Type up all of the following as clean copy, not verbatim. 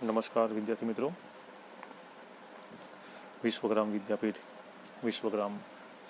નમસ્કાર વિદ્યાર્થી મિત્રો, વિશ્વગ્રામ વિદ્યાપીઠ વિશ્વગ્રામ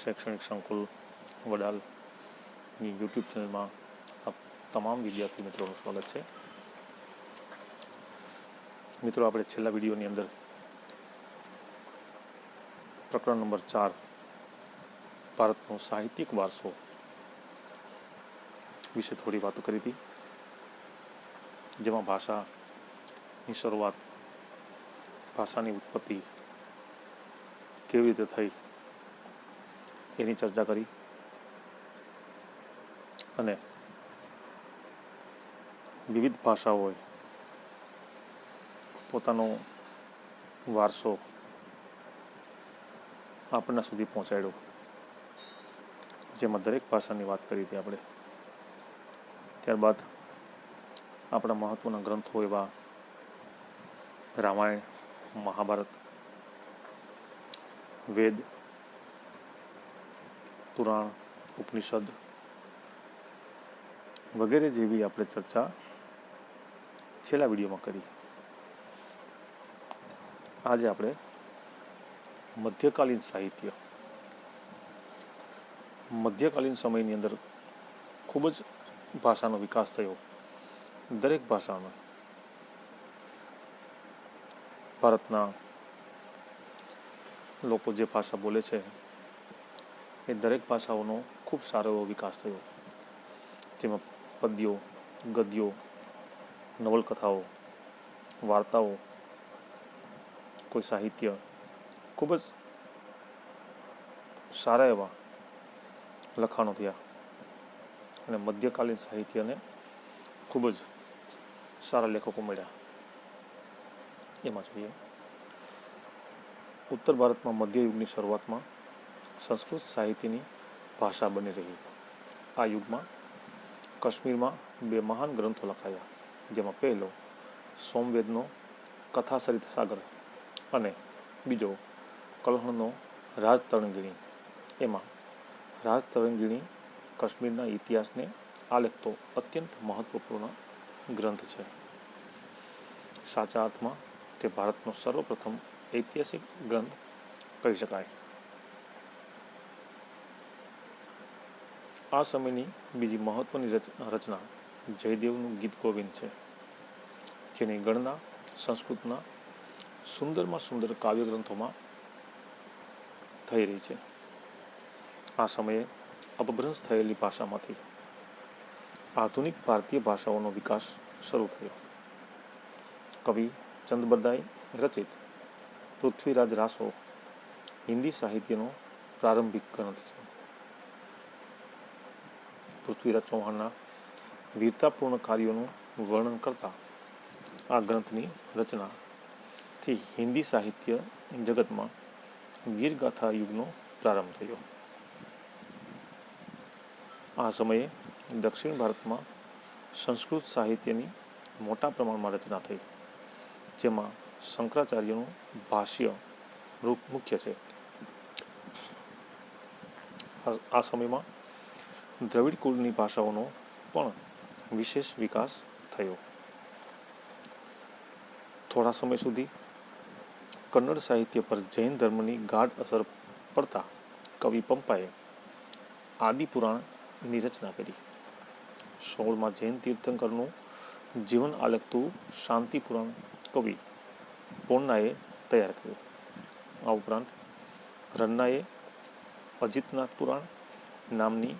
શૈક્ષણિક સંકુલ વડાલની યુટ્યુબ ચેનલમાં આપ તમામ વિદ્યાર્થી મિત્રોનું સ્વાગત છે. મિત્રો, આપણે છેલ્લા વિડીયોની અંદર પ્રકરણ નંબર 4 ભારતનો સાહિત્યિક વારસો વિશે થોડી વાતો કરી હતી, જેમાં ભાષાની શરૂઆત, ભાષાની ઉત્પત્તિ કેવી રીતે થઈ એની ચર્ચા કરી અને વિવિધ ભાષાઓએ પોતાનો વારસો આપણા સુધી પહોંચાડ્યો, જેમાં દરેક ભાષાની વાત કરી હતી આપણે. ત્યારબાદ આપણા મહત્વના ગ્રંથો એવા રામાયણ, મહાભારત, વેદ, પુરાણ, ઉપનિષદ વગેરે જેવી આપણે ચર્ચા છેલ્લા વિડીયોમાં કરી. આજે આપણે મધ્યકાલીન સાહિત્ય, મધ્યકાલીન સમયની અંદર ખૂબ જ ભાષાનો વિકાસ થયો. દરેક ભાષાનો ભારતના લોકો જે ભાષા બોલે છે એ દરેક ભાષાઓનો ખૂબ સારો એવો વિકાસ થયો, જેમાં પદ્યો, ગદ્યો, નવલકથાઓ, વાર્તાઓ, કોઈ સાહિત્ય ખૂબ જ સારા એવા લખાણો થયા અને મધ્યકાલીન સાહિત્યને ખૂબ જ સારા લેખકો મળ્યા. એમાં જોઈએ, ઉત્તર ભારતમાં મધ્યયુગની શરૂઆતમાં સંસ્કૃત સાહિત્યની ભાષા બની રહી. આ યુગમાં કાશ્મીરમાં 2 મહાન ગ્રંથો લખાયા, જેમાં પહેલો સોમવેદનો કથાસરિત સાગર અને બીજો કલ્હણનો રાજતરંગિણી. એમાં રાજતરંગિણી કાશ્મીરના ઇતિહાસને આલેખતો અત્યંત મહત્વપૂર્ણ ગ્રંથ છે. સાચા અર્થમાં તે ભારતનો સર્વપ્રથમ ઐતિહાસિક ગ્રંથ કહી શકાય. આ સમયની બીજી મહત્વની રચના જયદેવનું ગીત ગોવિંદ છે, જેની ગણના સંસ્કૃતના સુંદરમાં સુંદર કાવ્ય ગ્રંથોમાં થઈ રહી છે. આ સમયે અપભ્રંશ થયેલી ભાષામાંથી આધુનિક ભારતીય ભાષાઓનો વિકાસ શરૂ થયો. કવિ ચંદબરદાઈ રચિત પૃથ્વીરાજ રાસો હિન્દી સાહિત્યનો પ્રારંભિક ગ્રંથ છે. પૃથ્વીરાજ ચૌહાણના વીરતાપૂર્ણ કાર્યોનું વર્ણન કરતા આ ગ્રંથની રચનાથી હિન્દી સાહિત્ય જગતમાં વીરગાથા યુગનો પ્રારંભ થયો. આ સમયે દક્ષિણ ભારતમાં સંસ્કૃત સાહિત્યની મોટા પ્રમાણમાં રચના થઈ, જેમાં શંકરાચાર્યનું ભાષ્ય મુખ્ય છે. આ સમયમાં દ્રવિડ કુળની ભાષાઓનો પણ વિશેષ વિકાસ થયો. થોડા સમય સુધી કન્નડ સાહિત્ય પર જૈન ધર્મની ગાઢ અસર પડતા કવિ પંપાએ આદિપુરાણની રચના કરી. 16માં જૈન તીર્થંકરનું જીવન આલેખતું શાંતિપુરાણ કવિ પોન્નાએ તૈયાર કર્યું. આ ઉપરાંત રન્નાએ અજિતનાથ પુરાણ નામની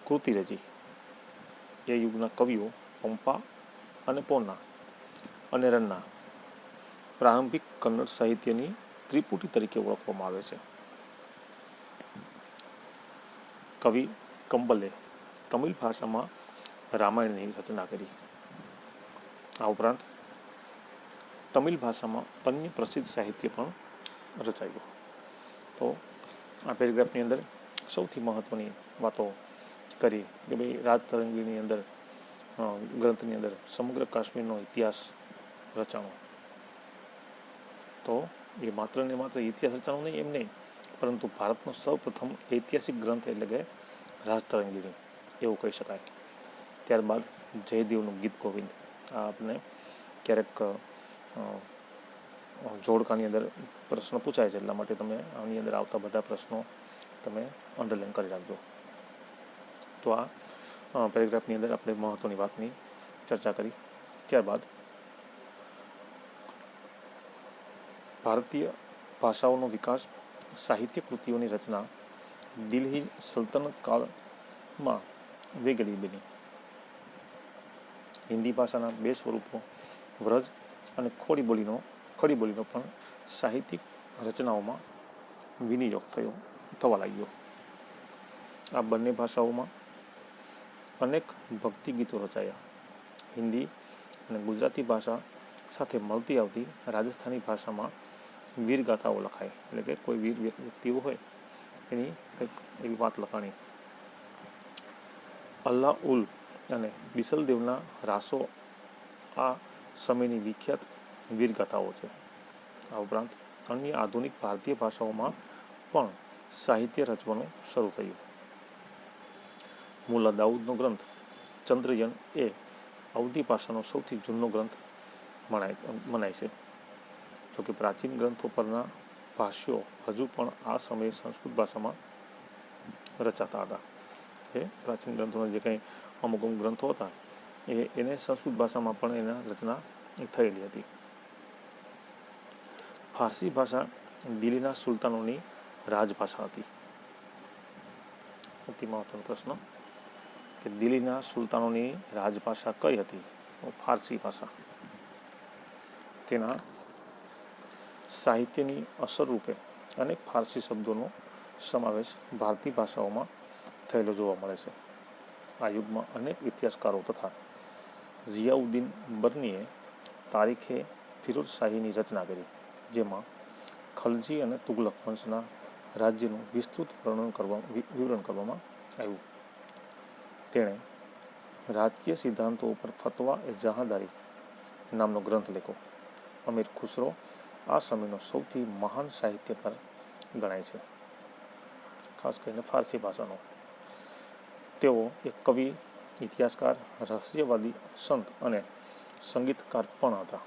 કૃતિ રચી. એ યુગના કવિઓ પંપા અને પોન્ના અને રન્ના પ્રારંભિક કન્નડ સાહિત્યની ત્રિપુટી તરીકે ઓળખવામાં આવે છે. કવિ કંબલે તમિલ ભાષામાં રામાયણની રચના કરી. આ ઉપરાંત તમિલ ભાષામાં અન્ય પ્રસિદ્ધ સાહિત્ય પણ રચાયું. તો આ પેરેગ્રાફની અંદર સૌથી મહત્વની વાતો કરી કે ભાઈ રાજતરંગીની અંદર ગ્રંથની અંદર સમગ્ર કાશ્મીરનો ઇતિહાસ રચાણો. તો એ માત્ર ને માત્ર ઇતિહાસ રચાણો નહીં, એમ નહીં, પરંતુ ભારતનો સૌપ્રથમ ઐતિહાસિક ગ્રંથ એટલે કે રાજતરંગીણી એવું કહી શકાય. ત્યારબાદ જયદેવનું ગીત ગોવિંદ, આ આપણે ક્યારેક જોડકાની અંદર પ્રશ્ન પૂછાય છે, એટલા માટે તમે આની અંદર આવતા બધા પ્રશ્નો તમે અંડરલાઈન કરી રાખજો. તો આ પેરેગ્રાફની અંદર આપણે મહત્ત્વની વાતની ચર્ચા કરી. ત્યારબાદ ભારતીય ભાષાઓનો વિકાસ, સાહિત્ય કૃતિઓની રચના દિલ્હી સલ્તનત કાળમાં વેગળી બની. હિન્દી ભાષાના 2 સ્વરૂપો વ્રજ અને ખડી બોલીનો પણ સાહિત્યિક રચનાઓમાં વિનિયોગ થવા લાગ્યો. આ બંને ભાષાઓમાં અનેક ભક્તિ ગીતો રચાયા. હિન્દી અને ગુજરાતી ભાષા સાથે મળતી આવતી રાજસ્થાની ભાષામાં વીરગાથાઓ લખાય, એટલે કે કોઈ વીર વ્યક્તિઓ હોય એની કંઈક એવી વાત લખાણી. અલ્લાહ ઉલ અને બિસલદેવના રાસો આ સમયની વિખ્યાત વીરગાથાઓ છે. આ ઉપરાંત અન્ય આધુનિક ભારતીય ભાષાઓમાં પણ સાહિત્ય રચવાનું શરૂ થયું. મુલ્લા દાઉદનો ગ્રંથ ચંદ્રયન એ અવધી ભાષાનો સૌથી જૂનો ગ્રંથ મનાય છે. જોકે પ્રાચીન ગ્રંથો પરના ભાષ્યો હજુ પણ આ સમયે સંસ્કૃત ભાષામાં રચાતા હતા. એ પ્રાચીન ગ્રંથોના જે કંઈ અમુક ગ્રંથો હતા એને સંસ્કૃત ભાષામાં પણ એના રચના થયેલી હતી. ફારસી ભાષા દિલ્હીના સુલતાનોની રાજભાષા હતી. અતિ મહત્વનો પ્રશ્ન કે દિલ્હીના સુલતાનોની રાજભાષા કઈ હતી? ફારસી ભાષા. તેના સાહિત્યની અસર રૂપે અનેક ફારસી શબ્દોનો સમાવેશ ભારતીય ભાષાઓમાં થયેલો જોવા મળે છે. આ યુગમાં અનેક ઇતિહાસકારો તથા ઝિયાઉદ્દીન બર્નીએ તારીખે ફિરોઝ શાહીની રચના કરી, જેમાં ખલજી અને તુગલક વંશના રાજ્યનું વિસ્તૃત વિવરણ કરવામાં આવ્યું. તેણે રાજકીય સિદ્ધાંતો ઉપર ફતવા એ જહાંદારી નામનો ગ્રંથ લખ્યો. અમીર ખુસરો આ સમયનો સૌથી મહાન સાહિત્યકાર ગણાય છે, ખાસ કરીને ફારસી ભાષાનો. તેઓ એક કવિ, ઇતિહાસકાર, રહસ્યવાદી, સંત અને સંગીતકાર પણ હતા.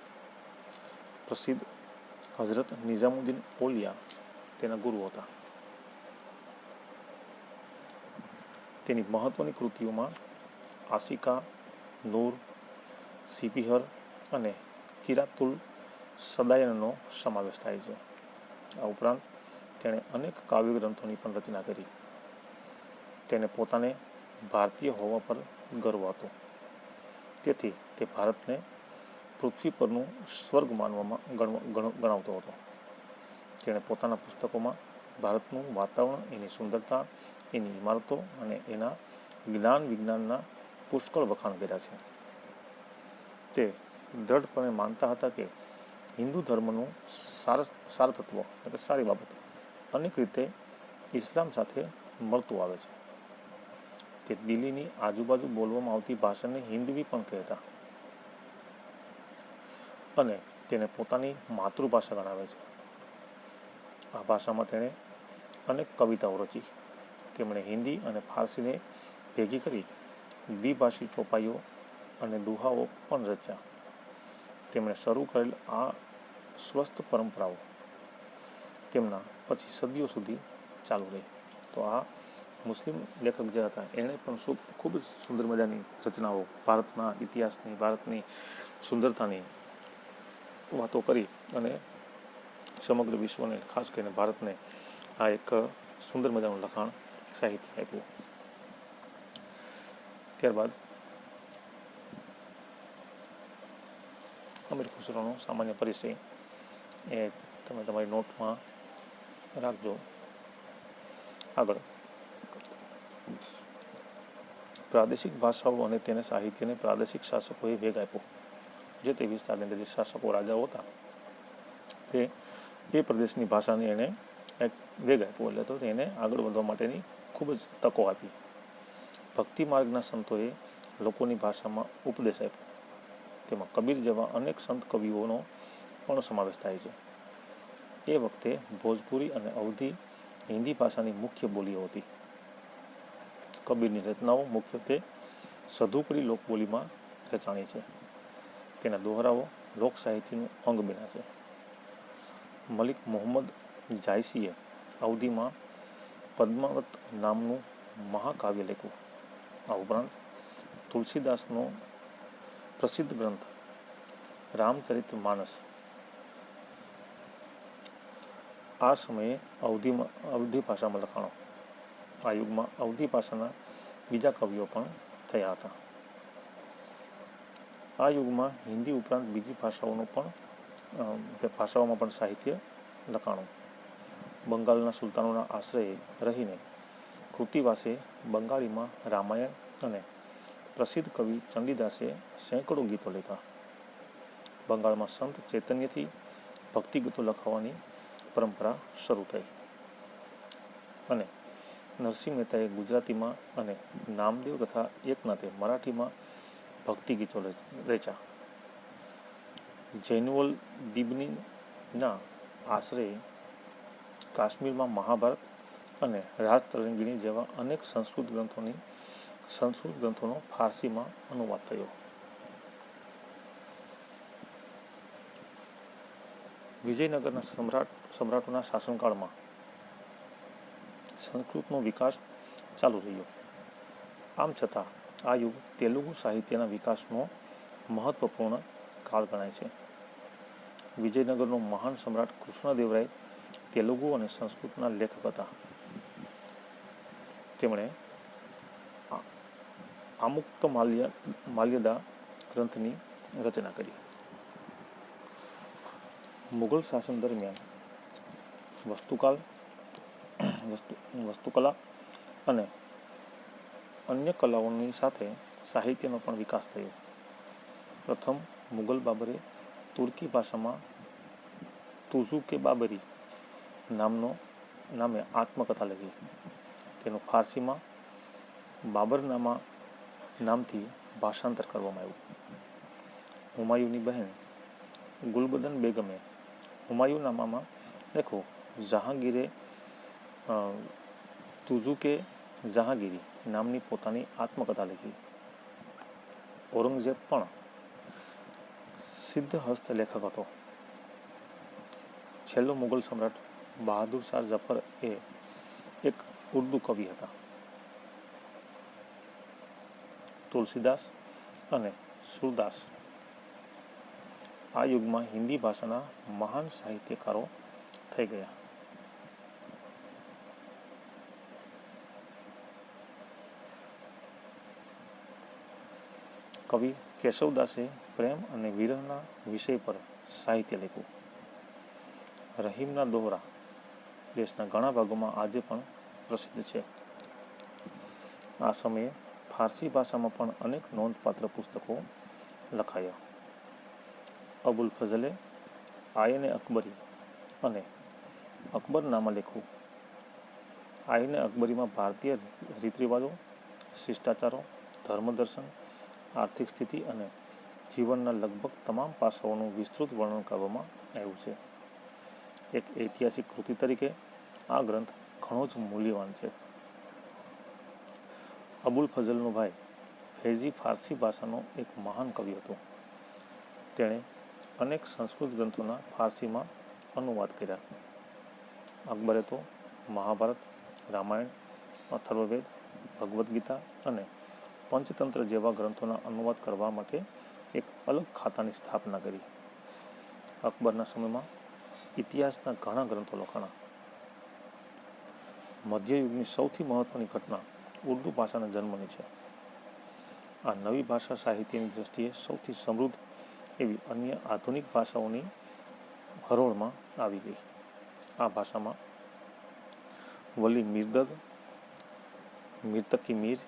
પ્રસિદ્ધ હઝરત નિઝામુદ્દીન ઓલિયા તેના ગુરુ હતા. તેની મહત્વની કૃતિઓમાં આશિકા, નૂર, સિપિહર અને કિરાતુલ સદાયનનો સમાવેશ થાય છે. આ ઉપરાંત તેણે અનેક કાવ્ય ગ્રંથોની પણ રચના કરી. તેને પોતાને ભારતીય હોવા પર ગર્વ હતો, તેથી તે ભારતને પૃથ્વી પરનું સ્વર્ગ ગણાવતો હતો. તેણે પોતાના પુસ્તકોમાં ભારતનું વાતાવરણ, એની સુંદરતા, એની ઇમારતો અને એના જ્ઞાન વિજ્ઞાનના પુષ્કળ વખાણ કર્યા છે. તે દ્રઢપણે માનતા હતા કે હિન્દુ ધર્મનું સારતત્વ એટલે સારી બાબત અનેક રીતે ઇસ્લામ સાથે મળતું આવે છે. તે દિલ્હીની આજુબાજુ બોલવામાં આવતી ભાષાને હિન્દવી પણ કહેતા અને તેને પોતાની માતૃભાષા ગણાવે છે. આ ભાષામાં તેણે અનેક કવિતાઓ રચી. તેમણે હિન્દી અને ફારસીને ભેગી કરી દ્વિભાષી ચોપાઈઓ અને દુહાઓ પણ રચ્યા. તેમણે શરૂ કરેલ આ સ્વસ્થ પરંપરાઓ તેમના પછી સદીઓ સુધી ચાલુ રહી. તો આ મુસ્લિમ લેખક જે હતા એણે પણ ખૂબ જ સુંદર મજાની રચનાઓ, ભારતના ઇતિહાસની, ભારતની સુંદરતાની વાતો કરી અને સમગ્ર વિશ્વને, ખાસ કરીને ભારતને આ એક સુંદર મજાનું લખાણ સાહિત્ય આપ્યું. ત્યારબાદ અમીર ખુસરોનો સામાન્ય પરિચય એ તમે તમારી નોટમાં રાખજો. આગળ પ્રાદેશિક ભાષાઓ અને તેને સાહિત્યને પ્રાદેશિક શાસકોએ વેગ આપ્યો. જે તે વિસ્તારની અંદર જે શાસકો, રાજાઓ હતા એ પ્રદેશની ભાષાને એને એક વેગ આપ્યો, એટલે તો એને આગળ વધવા માટેની ખૂબ જ તકો આપી. ભક્તિ માર્ગના સંતોએ લોકોની ભાષામાં ઉપદેશ આપ્યો. તેમાં કબીર જેવા અનેક સંત કવિઓનો પણ સમાવેશ થાય છે. એ વખતે ભોજપુરી અને અવધી હિન્દી ભાષાની મુખ્ય બોલીઓ હતી. કબીરની રચનાઓ મુખ્યત્વે સધુપરી લોકબોલીમાં રચાણી છે. તેના દોહરાઓ લોક સાહિત્યનું અંગ બન્યા છે. મલિક મોહમ્મદ જાયસીએ અવધીમાં પદ્માવત નામનું મહાકાવ્ય લખ્યું. આ ઉપરાંત તુલસીદાસનો પ્રસિદ્ધ ગ્રંથ રામચરિતમાનસ આ સમયે અવધી ભાષામાં લખાણો. આ યુગમાં અવધી ભાષાના બીજા કવિઓ પણ થયા હતા. આ યુગમાં હિન્દી ઉપરાંત બીજી ભાષાઓમાં પણ સાહિત્ય લખાણું. બંગાળના સુલતાનોના આશ્રયે રહીને કૃતિવાસે બંગાળીમાં રામાયણ અને પ્રસિદ્ધ કવિ ચંડીદાસે સેંકડો ગીતો લખ્યા. બંગાળમાં સંત ચૈતન્યથી ભક્તિ ગીતો લખાવવાની પરંપરા શરૂ થઈ અને નરસિંહ મહેતાએ ગુજરાતીમાં અને નામદેવ તથા એકનાથે મરાઠીમાં ભક્તિ ગીતો રચ્યા. જૈનુલ દિબનીના આશ્રયે કાશ્મીરમાં મહાભારત અને રાજતરંગીણી જેવા અનેક સંસ્કૃત ગ્રંથોનો ફારસીમાં અનુવાદ થયો. વિજયનગરના સમ્રાટોના શાસનકાળમાં સંસ્કૃતનો વિકાસ ચાલુ રહ્યો. આમ છતાં આ યુગ તેલુગુ સાહિત્યના વિકાસનો મહત્વપૂર્ણ કાળ ગણાય છે. વિજયનગરનો મહાન સમ્રાટ કૃષ્ણદેવરાય તેલુગુ અને સંસ્કૃતના લેખક હતા. તેમણે આમુક્તમાલ્યદા ગ્રંથની રચના કરી. મુઘલ શાસન દરમિયાન વસ્તુકલા અને અન્ય કલાઓની સાથે સાહિત્યનો પણ વિકાસ થયો. પ્રથમ મુઘલ બાબરે તુર્કી ભાષામાં તુઝુક-એ-બાબરી નામે આત્મકથા લખી. તેનું ફારસીમાં બાબરનામા નામથી ભાષાંતર કરવામાં આવ્યું. હુમાયુની બહેન ગુલબદન બેગમે હુમાયુનામામાં લખો જહાંગીરે તુઝુક-એ-જહાંગીરી નામની પોતાની આત્મકથા લખી. ઔરંગઝેબ પણ સિદ્ધહસ્ત લેખક હતો. છેલ્લો મુઘલ સમ્રાટ બહાદુર શાહ જફર એ એક ઉર્દુ કવિ હતા. તુલસીદાસ અને સૂરદાસ આ યુગમાં હિન્દી ભાષાના મહાન સાહિત્યકારો થઈ ગયા. કવિ કેશવદાસે પ્રેમ અને વિરહના વિષય પર સાહિત્ય લખ્યું. રહીમના દોહરા દેશના ઘણા ભાગોમાં આજે પણ પ્રસિદ્ધ છે. આ સમયે ફારસી ભાષામાં પણ અનેક નોંધપાત્ર પુસ્તકો લખાયા. અબુલ ફઝલે આયને અકબરી અને અકબરનામા લખ્યું. આયને અકબરીમાં ભારતીય રીતરિવાજો, શિષ્ટાચારો, ધર્મદર્શન, આર્થિક સ્થિતિ અને જીવનના લગભગ તમામ પાસાઓનું વિસ્તૃત વર્ણન કરવામાં આવ્યું છે. એક ઐતિહાસિક કૃતિ તરીકે આ ગ્રંથ ઘણો જ મૂલ્યવાન છે. અબુલ ફઝલનો ભાઈ ફૈઝી ફારસી ભાષાનો એક મહાન કવિ હતો. તેણે અનેક સંસ્કૃત ગ્રંથોના ફારસીમાં અનુવાદ કર્યા. અકબરે તો મહાભારત, રામાયણ, અથર્વવેદ, ભગવદ્ ગીતા અને પંચતંત્ર જેવા ગ્રંથોના અનુવાદ કરવા માટે એક અલગ ખાતાની સ્થાપના કરી. અકબરના સમયમાં ઇતિહાસના ઘણા ગ્રંથો લખાણા. મધ્યયુગની સૌથી મહત્વની ઘટના ઉર્દુ ભાષાના જન્મની છે. આ નવી ભાષા સાહિત્યની દ્રષ્ટિએ સૌથી સમૃદ્ધ એવી અન્ય આધુનિક ભાષાઓની હરોળમાં આવી ગઈ. આ ભાષામાં વલી મિર્દદ, મિર્તકી મીર,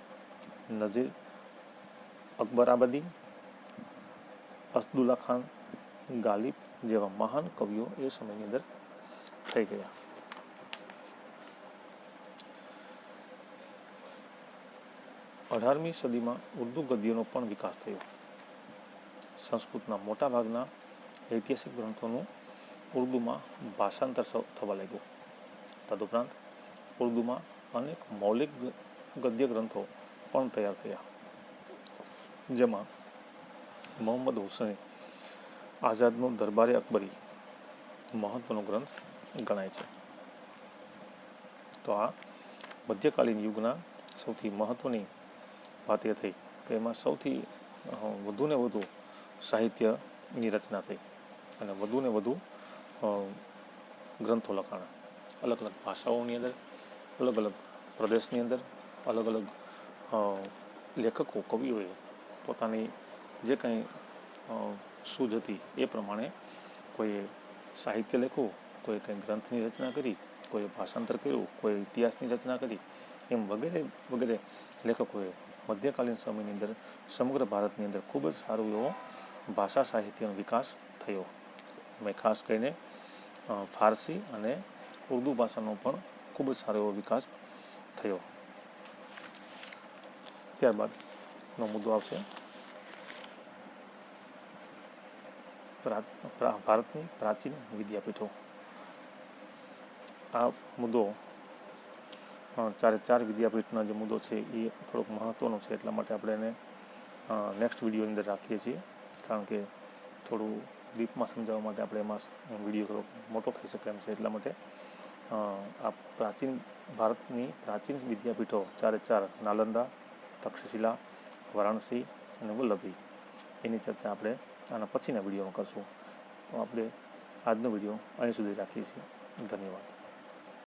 નઝીર અકબરાબાદી, અસદુલ્લા ખાન ગાલિબ જેવા મહાન કવિઓ એ સમયની અંદર થઈ ગયા. અઢારમી સદીમાં ઉર્દુ ગદ્યનો પણ વિકાસ થયો. સંસ્કૃતના મોટાભાગના ઐતિહાસિક ગ્રંથોનું ઉર્દુમાં ભાષાંતર થવા લાગ્યું. તદુપરાંત ઉર્દુમાં અનેક મૌલિક ગદ્ય ગ્રંથો પણ તૈયાર થયા, જેમાં મોહમ્મદ હુસૈન આઝાદનો દરબારે અકબરી મહત્વનો ગ્રંથ ગણાય છે. તો આ મધ્યકાલીન યુગના સૌથી મહત્વની વાત એ થઈ કે એમાં સૌથી વધુ ને વધુ સાહિત્યની રચના થઈ અને વધુ ને વધુ ગ્રંથો લખાણા. અલગ અલગ ભાષાઓની અંદર, અલગ અલગ પ્રદેશની અંદર, અલગ અલગ લેખકો, કવિઓએ પોતાની જે કંઈ સૂઝ હતી એ પ્રમાણે કોઈએ સાહિત્ય લખ્યું, કોઈ કંઈ ગ્રંથની રચના કરી, કોઈએ ભાષાંતર કર્યું, કોઈ ઇતિહાસની રચના કરી, એમ વગેરે વગેરે લેખકોએ મધ્યકાલીન સમયની અંદર સમગ્ર ભારતની અંદર ખૂબ જ સારો એવો ભાષા સાહિત્યનો વિકાસ થયો. એમાં ખાસ કરીને ફારસી અને ઉર્દુ ભાષાનો પણ ખૂબ જ સારો એવો વિકાસ થયો. ત્યારબાદનો મુદ્દો આવશે ભારતની પ્રાચીન વિદ્યાપીઠો. આ મુદ્દો ચારે વિદ્યાપીઠના જે મુદ્દો છે એ થોડોક મહત્ત્વનો છે, એટલા માટે આપણે એને નેક્સ્ટ વિડીયોની અંદર રાખીએ છીએ, કારણ કે થોડું ડીપમાં સમજાવવા માટે આપણે એમાં વિડીયો થોડોક મોટો થઈ શકે એમ છે. એટલા માટે આ ભારતની પ્રાચીન વિદ્યાપીઠો ચાર નાલંદા, તક્ષશિલા, વારાણસી અને વલ્લભી, એની ચર્ચા આપણે આના પછીના વિડીયોમાં કરશું. તો આપણે આજનો વિડીયો અહીં સુધી રાખીએ છીએ. ધન્યવાદ.